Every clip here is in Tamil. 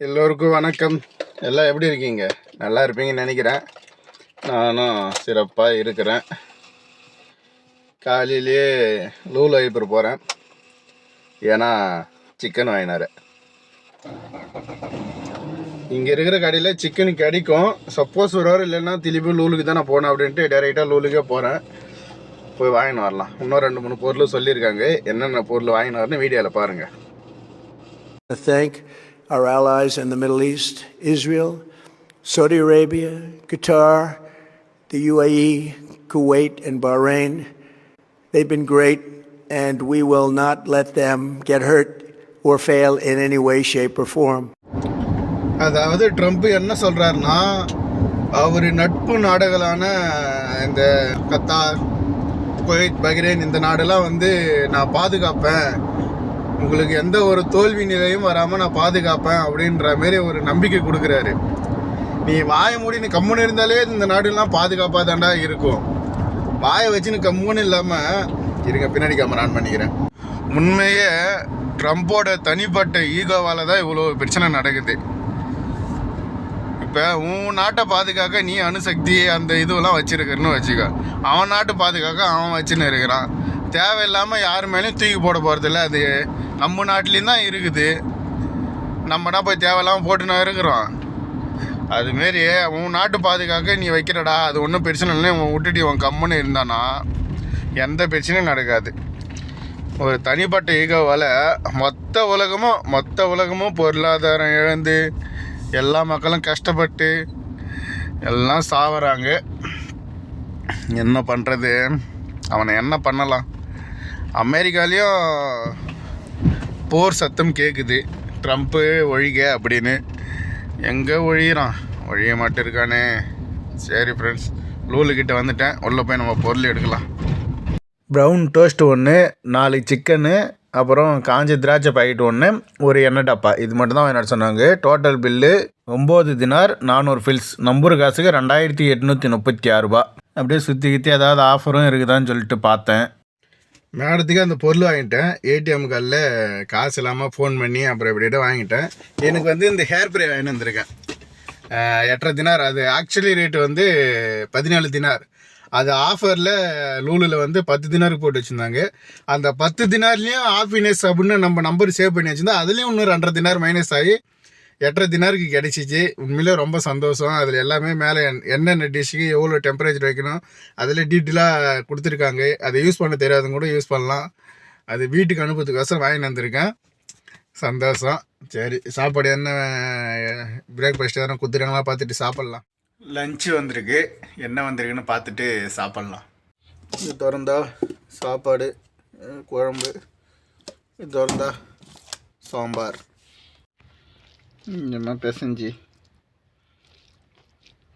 எல்லோருக்கும் வணக்கம். எல்லாம் எப்படி இருக்கீங்க? நல்லா இருப்பீங்கன்னு நினைக்கிறேன். நானும் சிறப்பாக இருக்கிறேன். காலையிலேயே லூல் ஹைப்பர் போகிறேன். ஏன்னா சிக்கன் வாங்கினார். இங்கே இருக்கிற கடையில் சிக்கன் கிடைக்கும். சப்போஸ் ஒரு வாரம் இல்லைன்னா திருப்பி லூலுக்கு தான் நான் போனேன் அப்படின்ட்டு டைரெக்டாக லூலுக்கே போகிறேன். போய் வாங்கின்னு வரலாம். இன்னும் 2-3 பொருள் சொல்லியிருக்காங்க. என்னென்ன பொருள் வாங்கின்னு வரணும்னு வீடியோவில் பாருங்கள். Thank our allies in the Middle East, Israel, Saudi Arabia, Qatar, the UAE, Kuwait, and Bahrain. They've been great, and we will not let them get hurt or fail in any way, shape, or form. அதாவது ட்ரம்ப் என்ன சொல்கிறாருன்னா, அவர் நட்பு நாடுகளான இந்த கத்தார், குவைத், பஹ்ரைன் இந்த நாடெல்லாம் நான் பாதுகாப்பேன், உங்களுக்கு எந்த ஒரு தோல்வி நிலையும் வராமல் நான் பாதுகாப்பேன் அப்படின்ற மாரி ஒரு நம்பிக்கை கொடுக்குறாரு. நீ வாயை மூடி நீ கம்முன்னு இருந்தாலே இந்த நாடுலாம் பாதுகாப்பாக தாண்டா இருக்கும். வாயை வச்சுன்னு கம்முன்னு இல்லாமல் இருங்க, பின்னாடி கேமரா ஆன் பண்ணிக்கிறேன். உண்மையே ட்ரம்ப்போட தனிப்பட்ட ஈகோவால் தான் இவ்வளோ பிரச்சனை நடக்குது. இப்போ உன் நாட்டை பாதுகாக்க நீ அணுசக்தி அந்த இதுவெல்லாம் வச்சுருக்கிறன்னு வச்சுக்க, அவன் நாட்டு பாதுகாக்க அவன் வச்சுன்னு இருக்கிறான். தேவையில்லாமல் யார் மேலேயும் தூக்கி போட போகிறதில்ல. அது நம்ம நாட்டிலையும் தான் இருக்குது. நம்மனா போய் தேவையில்லாமல் போட்டுனா இருக்கிறோம். அதுமாரி உன் நாட்டு பாதுகாக்க நீ வைக்கிறடா, அது ஒன்றும் பிரச்சனை இல்லை, உன் விட்டுட்டு உன் கம்முன்னு இருந்தானா எந்த பிரச்சனையும் நடக்காது. ஒரு தனிப்பட்ட ஈகோவால் மொத்த உலகமும் பொருளாதாரம் இழந்து எல்லா மக்களும் கஷ்டப்பட்டு எல்லாம் சாவறாங்க. என்ன பண்ணுறது? அவனை என்ன பண்ணலாம்? அமெரிக்காலேயும் போர் சத்தம் கேட்குது, ட்ரம்ப்பு ஒழிக அப்படின்னு. எங்கே ஒழிகிறான்? ஒழிய மாட்டே இருக்கானே. சரி ஃப்ரெண்ட்ஸ், லூலுக்கிட்ட வந்துட்டேன். உள்ளே போய் நம்ம பொருள் எடுக்கலாம். ப்ரௌன் டோஸ்ட் 1, 4 சிக்கனு, அப்புறம் காஞ்ச திராட்சை பாக்கெட் 1, ஒரு எண்ணெய் டப்பா. இது மட்டும் தான் என்ன சொன்னாங்க. Total bill 9 dinar 400 fils. நம்பூர் காசுக்கு 2836 ரூபா. அப்படியே சுற்றி ஏதாவது ஆஃபரும் இருக்குதான்னு சொல்லிட்டு பார்த்தேன். மேடத்துக்கு அந்த பொருள் வாங்கிட்டேன். ஏடிஎம் கார்டில் காசு இல்லாமல் ஃபோன் பண்ணி அப்புறம் இப்படியே வாங்கிட்டேன். எனக்கு இந்த ஹேர் ப்ரே வாங்கிட்டு வந்திருக்கேன். 8.5 தினார். அது ஆக்சுவலி ரேட்டு 14 தினார். அது ஆஃபரில் லூலில் 10 தினாருக்கு போட்டு வச்சுருந்தாங்க. அந்த 10 தினார்லேயும் ஹாப்பினஸ் அப்படின்னு நம்ம நம்பர் சேவ் பண்ணி வச்சுருந்தா அதுலேயும் இன்னும் 2.5 தினார் மைனஸ் ஆகி 8.5 தினாருக்கு கிடச்சிச்சு. உண்மையிலே ரொம்ப சந்தோஷம். அதில் எல்லாமே மேலே என்னென்ன டிஷ்ஷுக்கு எவ்வளோ டெம்பரேச்சர் வைக்கணும் அதில் டீட்டெயிலாக கொடுத்துருக்காங்க. அதை யூஸ் பண்ண தெரியாதவங்க கூட யூஸ் பண்ணலாம். அது வீட்டுக்கு அனுப்புறதுக்கோசரம் வாங்கி வந்திருக்கேன். சந்தோஷம். சரி, சாப்பாடு என்ன பிரேக்ஃபாஸ்ட் எதனா கொடுத்துருக்காங்களா பார்த்துட்டு சாப்பிட்லாம். லஞ்சு வந்திருக்கு, என்ன வந்திருக்குன்னு பார்த்துட்டு சாப்பிட்லாம். இது திறந்தா சாப்பாடு, குழம்பு, இது திறந்தா சாம்பார். இந்த பிசைஞ்சு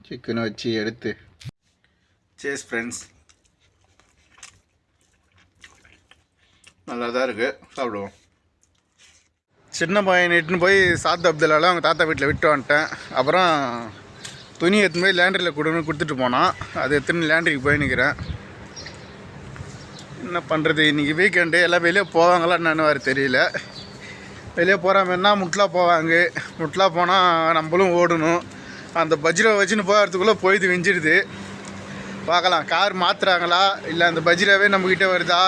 சிக்கனை வச்சு எடுத்து. சேஸ் ஃப்ரெண்ட்ஸ், நல்லா தான் இருக்குது, சாப்பிடுவோம். சின்ன பையன் இட்டுன்னு போய் சாத் அப்துல்லாவில் அவங்க தாத்தா வீட்டில் விட்டு வந்துட்டேன். அப்புறம் துணி எடுத்துன்னு போய் லேண்ட்ரியில் கொடுத்துட்டு போனான். அதை எடுத்துன்னு லேண்ட்ரிக்கு போய் நிற்கிறேன். என்ன பண்ணுறது, இன்றைக்கி வீக்கெண்டு, எல்லாம் வெளியே போவாங்களா என்னன்னு வேறு தெரியல. வெளியே போகிற மாதிரினா முட்லா போவாங்க. முட்லா போனால் நம்மளும் ஓடணும். அந்த பஜ்ரா வச்சுன்னு போகிறதுக்குள்ளே போயிது வெஞ்சிடுது. பார்க்கலாம், கார் மாற்றுறாங்களா இல்லை அந்த பஜ்ராவே நம்மக்கிட்ட வருதா,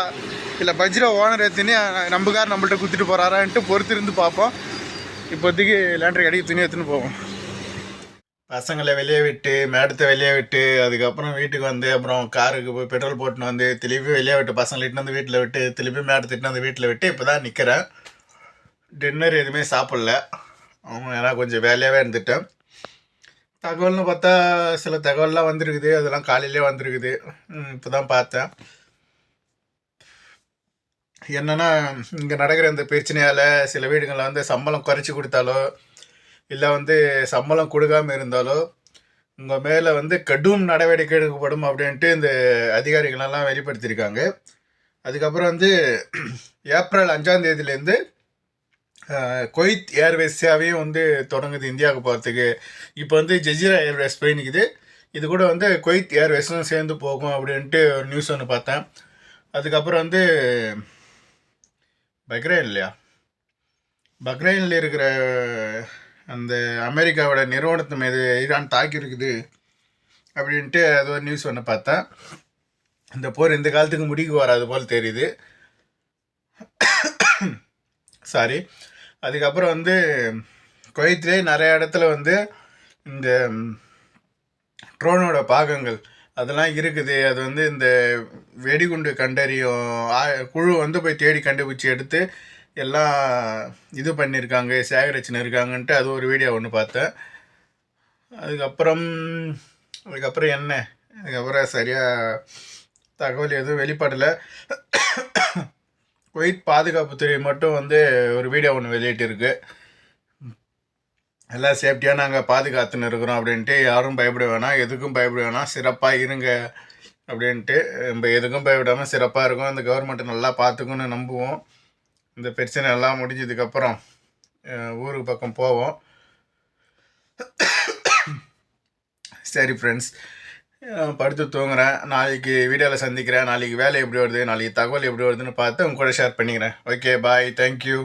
இல்லை பஜ்ரா ஓனர் எடுத்துன்னு நம்ம கார் நம்மள்கிட்ட குத்திட்டு போகிறாரான்ட்டு பொறுத்து இருந்து பார்ப்போம். இப்போதைக்கு லேண்ட்ரி கடைக்கு துணி எடுத்துன்னு போவோம். பசங்களை வெளியே விட்டு, மேடத்தை வெளியே விட்டு, அதுக்கப்புறம் வீட்டுக்கு அப்புறம் காருக்கு போய் பெட்ரோல் போட்டுன்னு திருப்பி வெளியே விட்டு, பசங்களை இட்டுன்னு வீட்டில் விட்டு, திருப்பி மேடத்தை இட்டுன்னு வீட்டில் விட்டு இப்போ தான் நிற்கிறேன். டின்னர் எதுவுமே சாப்பிட்ல. ஏன்னா கொஞ்சம் வேலையாகவே இருந்துட்டேன். தகவல்னு பார்த்தா சில தகவல்லாம் வந்துருக்குது. அதெல்லாம் காலையிலே வந்துருக்குது. இப்போ தான் பார்த்தேன். என்னென்னா, இங்கே நடக்கிற இந்த பிரச்சனையால் சில வீடுகளில் சம்பளம் குறைச்சி கொடுத்தாலோ இல்லை சம்பளம் கொடுக்காமல் இருந்தாலோ உங்கள் மேலே கடும் நடவடிக்கை எடுக்கப்படும் அப்படின்ட்டு இந்த அதிகாரிகளெல்லாம் வெளிப்படுத்தியிருக்காங்க. அதுக்கப்புறம் ஏப்ரல் 5ஆம் தேதியிலேருந்து குவைத் ஏர்வேஸ் சேவையும் தொடங்குது இந்தியாவுக்கு போகிறதுக்கு. இப்போ ஜெஜீரா ஏர்வேஸ் போய் நிற்குது. இது கூட குவைத் ஏர்வேஸும் சேர்ந்து போகும் அப்படின்ட்டு ஒரு நியூஸ் ஒன்று பார்த்தேன். அதுக்கப்புறம் பஹ்ரைன் இல்லையா, பஹ்ரைனில் இருக்கிற அந்த அமெரிக்காவோட நிறுவனத்து மீது ஈரான் தாக்கியிருக்குது அப்படின்ட்டு அது ஒரு நியூஸ் ஒன்று பார்த்தேன். இந்த போர் இந்த காலத்துக்கு முடிவுக்கு வராது போல் தெரியுது. சாரி. அதுக்கப்புறம் வந்து குவைத்திலே நிறைய இடத்துல வந்து இந்த ட்ரோனோட பாகங்கள் அதெல்லாம் இருக்குது. அது வந்து இந்த வெடிகுண்டு கண்டறியும் குழு வந்து போய் தேடி கண்டுபிடிச்சி எடுத்து எல்லாம் இது பண்ணியிருக்காங்க, சேகரிச்சுன்னு இருக்காங்கன்ட்டு அது ஒரு வீடியோ ஒன்று பார்த்தேன். அதுக்கப்புறம் என்ன, அதுக்கப்புறம் சரியாக தகவல் எதுவும் வெளிப்படலை. குவைத் பாதுகாப்புத்துறை மட்டும் வந்து ஒரு வீடியோ ஒன்று வெளியிட்டிருக்கு. எல்லாம் சேஃப்டியாக நாங்கள் பாதுகாத்துன்னு இருக்கிறோம் அப்படின்ட்டு, யாரும் பயப்பட வேணாம், எதுக்கும் பயப்பட வேணாம், சிறப்பாக இருங்க அப்படின்ட்டு. நம்ம எதுக்கும் பயப்படாமல் சிறப்பாக இருக்கும், இந்த கவர்மெண்ட்டை நல்லா பார்த்துக்குன்னு நம்புவோம். இந்த பிரச்சனை எல்லாம் முடிஞ்சதுக்கப்புறம் ஊருக்கு பக்கம் போவோம். சரி ஃப்ரெண்ட்ஸ், படுத்து தூங்குறேன். நாளைக்கு வீடியோவில் சந்திக்கிறேன். நாளைக்கு வேலை எப்படி வருது, நாளைக்கு தகவல் எப்படி வருதுன்னு பார்த்து உங்க கூட ஷேர் பண்ணிக்கிறேன். ஓகே, பாய், தேங்க்யூ.